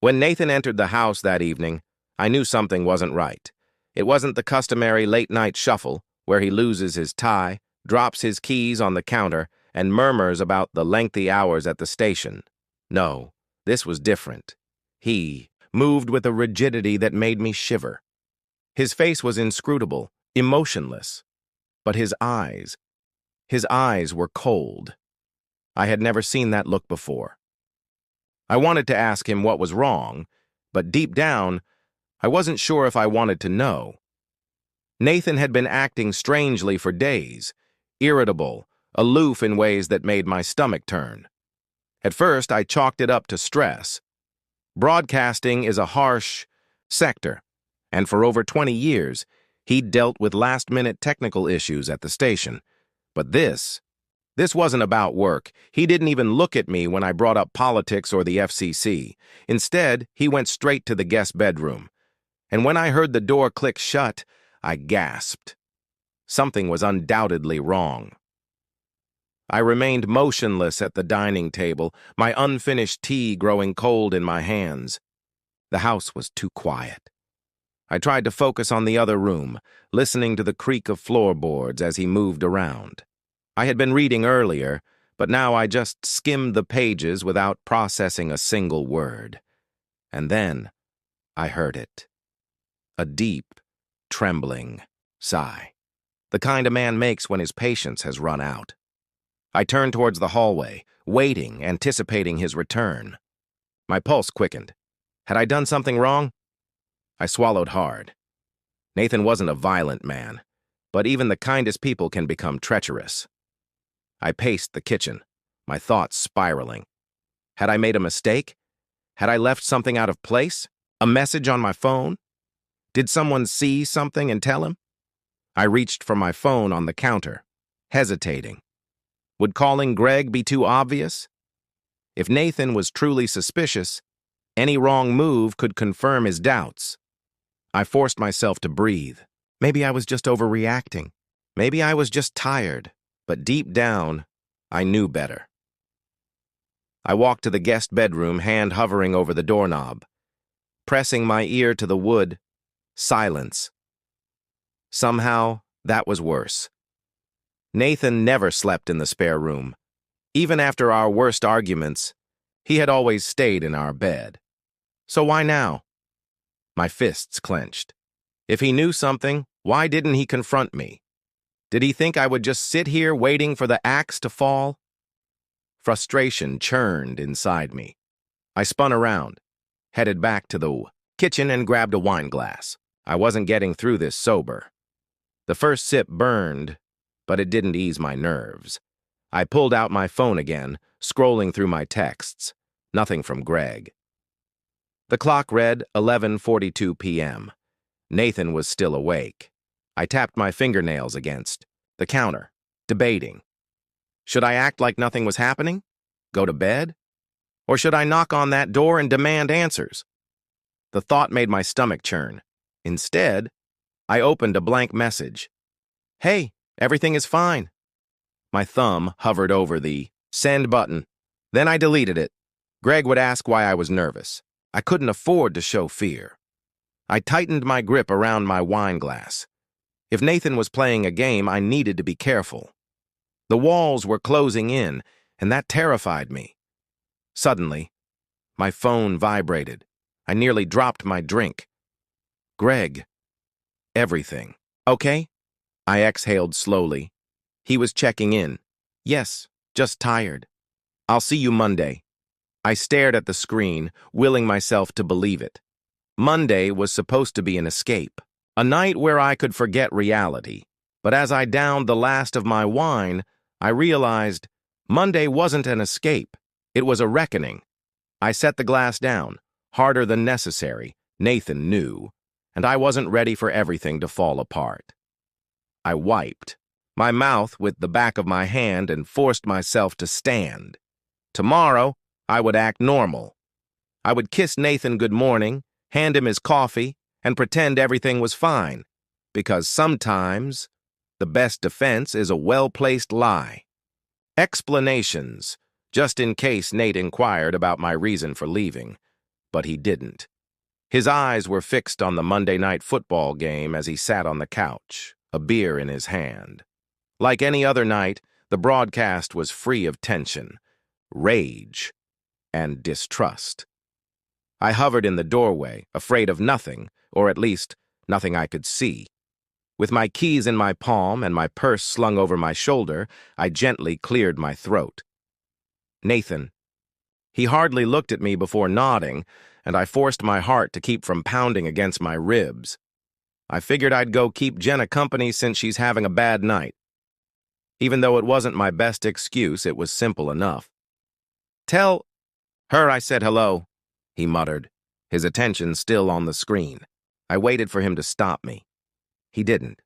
When Nathan entered the house that evening, I knew something wasn't right. It wasn't the customary late-night shuffle, where he loses his tie, drops his keys on the counter, and murmurs about the lengthy hours at the station. No, this was different. He moved with a rigidity that made me shiver. His face was inscrutable, emotionless. But his eyes were cold. I had never seen that look before. I wanted to ask him what was wrong, but deep down, I wasn't sure if I wanted to know. Nathan had been acting strangely for days, irritable, aloof in ways that made my stomach turn. At first, I chalked it up to stress. Broadcasting is a harsh sector, and for over 20 years, he'd dealt with last-minute technical issues at the station. But this wasn't about work. He didn't even look at me when I brought up politics or the FCC. Instead, he went straight to the guest bedroom. And when I heard the door click shut, I gasped. Something was undoubtedly wrong. I remained motionless at the dining table, my unfinished tea growing cold in my hands. The house was too quiet. I tried to focus on the other room, listening to the creak of floorboards as he moved around. I had been reading earlier, but now I just skimmed the pages without processing a single word. And then I heard it. A deep, trembling sigh. The kind a man makes when his patience has run out. I turned towards the hallway, waiting, anticipating his return. My pulse quickened. Had I done something wrong? I swallowed hard. Nathan wasn't a violent man, but even the kindest people can become treacherous. I paced the kitchen, my thoughts spiraling. Had I made a mistake? Had I left something out of place? A message on my phone? Did someone see something and tell him? I reached for my phone on the counter, hesitating. Would calling Greg be too obvious? If Nathan was truly suspicious, any wrong move could confirm his doubts. I forced myself to breathe. Maybe I was just overreacting. Maybe I was just tired. But deep down, I knew better. I walked to the guest bedroom, hand hovering over the doorknob. Pressing my ear to the wood, silence. Somehow, that was worse. Nathan never slept in the spare room. Even after our worst arguments, he had always stayed in our bed. So why now? My fists clenched. If he knew something, why didn't he confront me? Did he think I would just sit here waiting for the axe to fall? Frustration churned inside me. I spun around, headed back to the kitchen and grabbed a wine glass. I wasn't getting through this sober. The first sip burned, but it didn't ease my nerves. I pulled out my phone again, scrolling through my texts. Nothing from Greg. The clock read 11:42 p.m. Nathan was still awake. I tapped my fingernails against the counter, debating. Should I act like nothing was happening? Go to bed? Or should I knock on that door and demand answers? The thought made my stomach churn. Instead, I opened a blank message. Hey, everything is fine. My thumb hovered over the send button. Then I deleted it. Greg would ask why I was nervous. I couldn't afford to show fear. I tightened my grip around my wine glass. If Nathan was playing a game, I needed to be careful. The walls were closing in, and that terrified me. Suddenly, my phone vibrated. I nearly dropped my drink. Greg. Everything. Okay? I exhaled slowly. He was checking in. Yes, just tired. I'll see you Monday. I stared at the screen, willing myself to believe it. Monday was supposed to be an escape. A night where I could forget reality. But as I downed the last of my wine, I realized Monday wasn't an escape. It was a reckoning. I set the glass down, harder than necessary, Nathan knew, and I wasn't ready for everything to fall apart. I wiped my mouth with the back of my hand and forced myself to stand. Tomorrow, I would act normal. I would kiss Nathan good morning, hand him his coffee, and pretend everything was fine, because sometimes the best defense is a well-placed lie. Explanations, just in case Nate inquired about my reason for leaving. but he didn't. His eyes were fixed on the Monday night football game as he sat on the couch, a beer in his hand. Like any other night, the broadcast was free of tension, rage, and distrust. I hovered in the doorway, afraid of nothing, or at least nothing I could see. With my keys in my palm and my purse slung over my shoulder, I gently cleared my throat. Nathan. He hardly looked at me before nodding, and I forced my heart to keep from pounding against my ribs. I figured I'd go keep Jenna company since she's having a bad night. Even though it wasn't my best excuse, it was simple enough. Tell her I said hello, he muttered, his attention still on the screen. I waited for him to stop me. He didn't.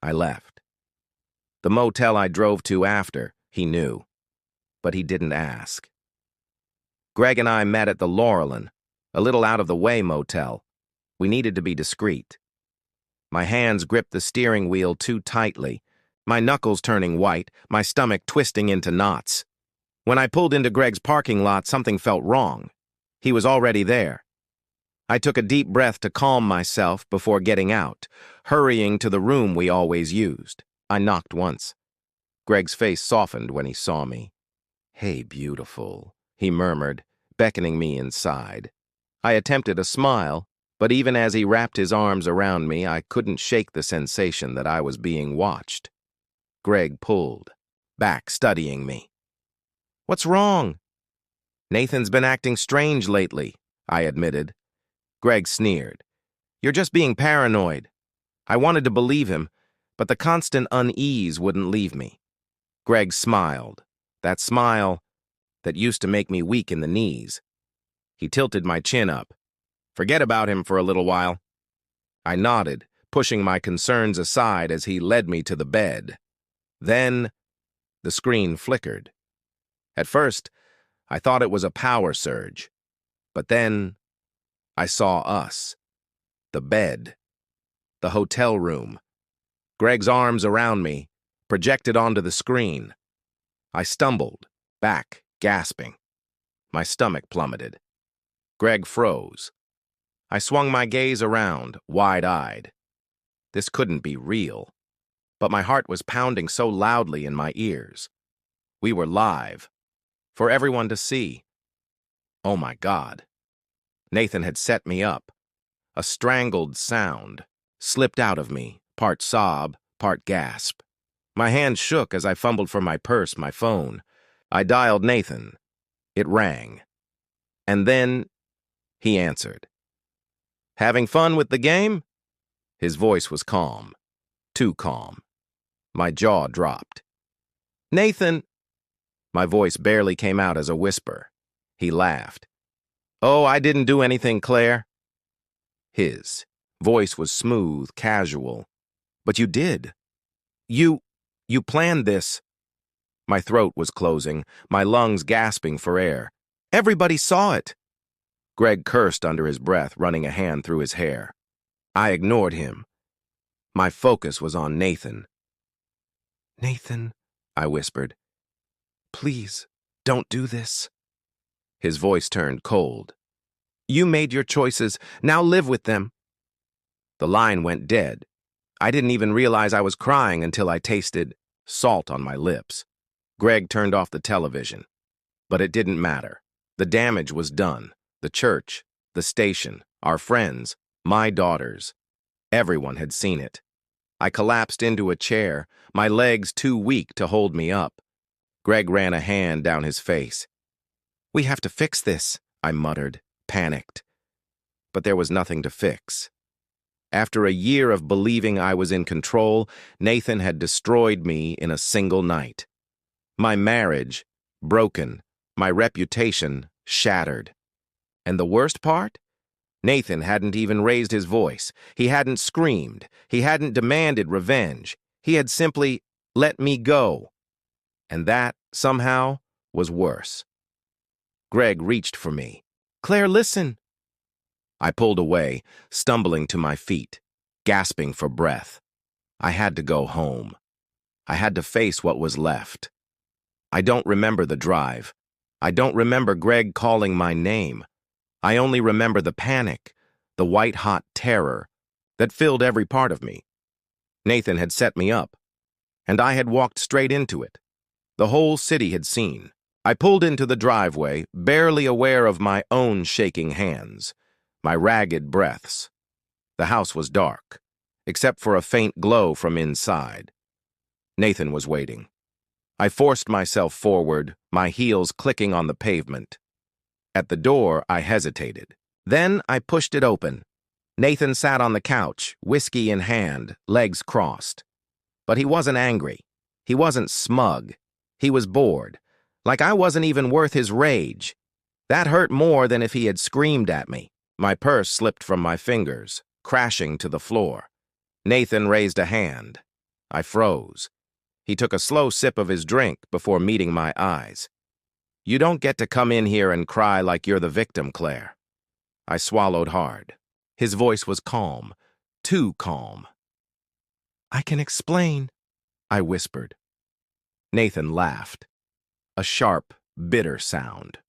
I left. The motel I drove to after, he knew, but he didn't ask. Greg and I met at the Laurelin, a little out-of-the-way motel. We needed to be discreet. My hands gripped the steering wheel too tightly, my knuckles turning white, my stomach twisting into knots. When I pulled into Greg's parking lot, something felt wrong. He was already there. I took a deep breath to calm myself before getting out, hurrying to the room we always used. I knocked once. Greg's face softened when he saw me. "Hey, beautiful," he murmured, beckoning me inside. I attempted a smile, but even as he wrapped his arms around me, I couldn't shake the sensation that I was being watched. Greg pulled, back, studying me. "What's wrong?" "Nathan's been acting strange lately," I admitted. Greg sneered. "You're just being paranoid." I wanted to believe him, but the constant unease wouldn't leave me. Greg smiled, that smile that used to make me weak in the knees. He tilted my chin up. "Forget about him for a little while." I nodded, pushing my concerns aside as he led me to the bed. Then, the screen flickered. At first, I thought it was a power surge. But then, I saw us. The bed. The hotel room. Greg's arms around me, projected onto the screen. I stumbled, back, gasping. My stomach plummeted. Greg froze. I swung my gaze around, wide-eyed. This couldn't be real. But my heart was pounding so loudly in my ears. We were live, for everyone to see. Oh my God. Nathan had set me up. A strangled sound slipped out of me, part sob, part gasp. My hand shook as I fumbled for my purse, my phone. I dialed Nathan. It rang. And then he answered. "Having fun with the game?" His voice was calm. Too calm. My jaw dropped. "Nathan!" My voice barely came out as a whisper. He laughed. "Oh, I didn't do anything, Claire." His voice was smooth, casual. "But you did. You planned this." My throat was closing, my lungs gasping for air. "Everybody saw it." Greg cursed under his breath, running a hand through his hair. I ignored him. My focus was on Nathan. "Nathan," I whispered, "please, don't do this." His voice turned cold. "You made your choices. Now live with them." The line went dead. I didn't even realize I was crying until I tasted salt on my lips. Greg turned off the television. But it didn't matter. The damage was done. The church, the station, our friends, my daughters. Everyone had seen it. I collapsed into a chair, my legs too weak to hold me up. Greg ran a hand down his face. "We have to fix this," I muttered, panicked. But there was nothing to fix. After a year of believing I was in control, Nathan had destroyed me in a single night. My marriage, broken, my reputation, shattered. And the worst part? Nathan hadn't even raised his voice. He hadn't screamed. He hadn't demanded revenge. He had simply let me go. And that, somehow, was worse. Greg reached for me. "Claire, listen." I pulled away, stumbling to my feet, gasping for breath. I had to go home. I had to face what was left. I don't remember the drive. I don't remember Greg calling my name. I only remember the panic, the white-hot terror that filled every part of me. Nathan had set me up, and I had walked straight into it. The whole city had seen. I pulled into the driveway, barely aware of my own shaking hands, my ragged breaths. The house was dark, except for a faint glow from inside. Nathan was waiting. I forced myself forward, my heels clicking on the pavement. At the door, I hesitated. Then I pushed it open. Nathan sat on the couch, whiskey in hand, legs crossed. But he wasn't angry. He wasn't smug. He was bored, like I wasn't even worth his rage. That hurt more than if he had screamed at me. My purse slipped from my fingers, crashing to the floor. Nathan raised a hand. I froze. He took a slow sip of his drink before meeting my eyes. "You don't get to come in here and cry like you're the victim, Claire." I swallowed hard. His voice was calm, too calm. "I can explain," I whispered. Nathan laughed. A sharp, bitter sound.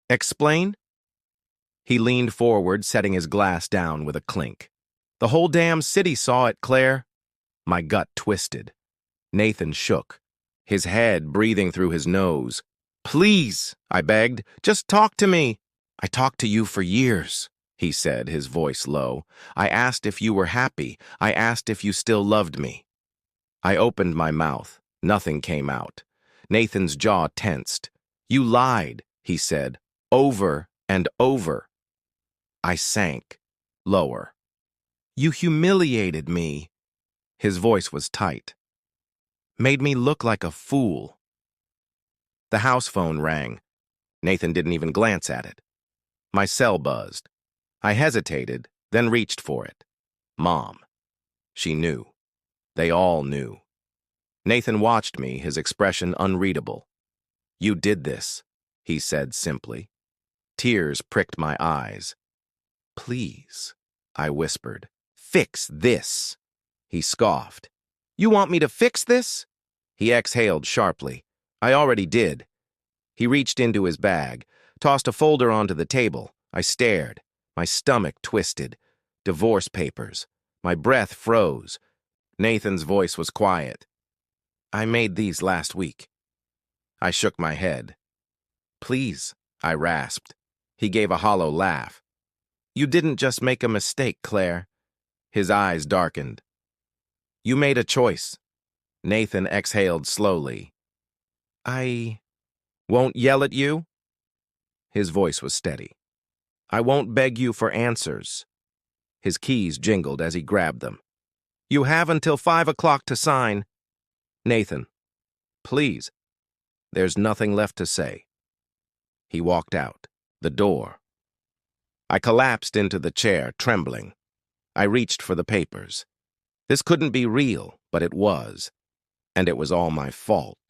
"Explain?" He leaned forward, setting his glass down with a clink. "The whole damn city saw it, Claire." My gut twisted. Nathan shook, his head breathing through his nose. "Please," I begged, "just talk to me." "I talked to you for years," he said, his voice low. "I asked if you were happy. I asked if you still loved me." I opened my mouth. Nothing came out. Nathan's jaw tensed. "You lied," he said, "over and over." I sank, lower. "You humiliated me." His voice was tight. "Made me look like a fool." The house phone rang. Nathan didn't even glance at it. My cell buzzed. I hesitated, then reached for it. Mom. She knew. They all knew. Nathan watched me, his expression unreadable. "You did this," he said simply. Tears pricked my eyes. "Please," I whispered. "Fix this." He scoffed. "You want me to fix this?" He exhaled sharply. "I already did." He reached into his bag, tossed a folder onto the table. I stared. My stomach twisted. Divorce papers. My breath froze. Nathan's voice was quiet. "I made these last week." I shook my head. "Please," I rasped. He gave a hollow laugh. "You didn't just make a mistake, Claire." His eyes darkened. "You made a choice." Nathan exhaled slowly. "I won't yell at you." His voice was steady. "I won't beg you for answers." His keys jingled as he grabbed them. "You have until 5 o'clock to sign." "Nathan, please." There's nothing left to say. He walked out, the door. I collapsed into the chair, trembling. I reached for the papers. This couldn't be real, but it was. And it was all my fault.